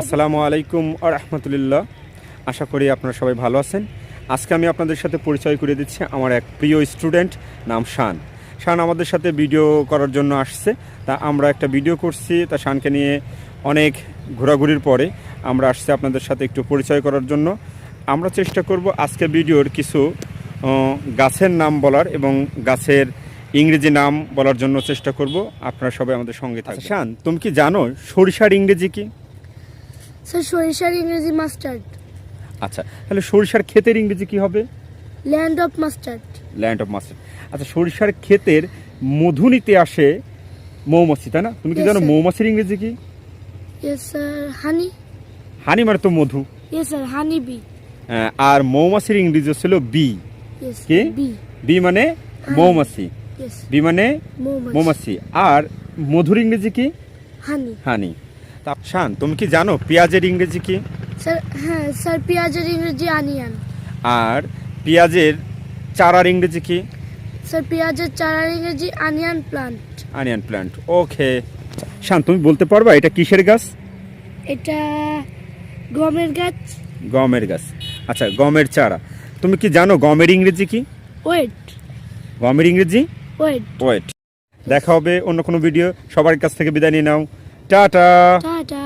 আসসালামু আলাইকুম ওয়া রাহমাতুল্লাহ। আশা করি আপনারা সবাই ভালো আছেন। আজকে আমি আপনাদের সাথে পরিচয় করে দিচ্ছি আমার এক প্রিয় স্টুডেন্ট, নাম শান। শান আমাদের সাথে ভিডিও করার জন্য আসছে। তা আমরা একটা ভিডিও করছি, তা শানকে নিয়ে অনেক ঘোরাঘুরির পরে আমরা আসছি আপনাদের সাথে একটু পরিচয় করার জন্য। আমরা চেষ্টা করব আজকে ভিডিওর কিছু গাছের নাম বলার এবং গাছের ইংরেজি নাম বলার জন্য চেষ্টা করব। আপনারা সবাই আমাদের সঙ্গে থাকবেন। শান, তুমি কি জানো সরিষার ইংরেজি কি? স্যার সরিষার ইংরেজি মাস্টার্ড। আচ্ছা, তাহলে সরিষার ক্ষেতের ইংরেজি কি হবে? Land of mustard. Land of mustard. আচ্ছা, সরিষার ক্ষেতের মধু নিতে আসে মৌমাছি, তাই না? তুমি কি Yes, জানো sir. মৌমাছির ইংরেজি কি? ইয়েস স্যার হানি। হানি মানে তো মধু। Yes sir honey bee. আর মৌমাছির ইংরেজি ছিল বি। ইয়েস কি? বি। বি মানে মৌমাছি, ইয়েস বি মানে মৌমাছি। আর মধুর ইংরেজি কি? হানি। হানি। তা শান, তুমি কি জানো পেঁয়াজের ইংরেজি কি? স্যার হ্যাঁ স্যার পেঁয়াজের ইংরেজি আনিয়ান। আর পেঁয়াজের চারার ইংরেজি কি? স্যার পেঁয়াজের চারার ইংরেজি onion plant. Onion plant. Okay Shan, তুমি বলতে পারবা এটা কিসের গাছ? এটা গমের গাছ। গমের গাছ। আচ্ছা, গমের চারা। তুমি কি জানো গমের ইংরেজি কি? ওয়েট। গমের ইংরেজি ওয়েট। ওয়েট। দেখা হবে অন্য কোনো ভিডিও। সবার কাছ থেকে বিদায় নিয়ে নাও। টাটা। টাটা।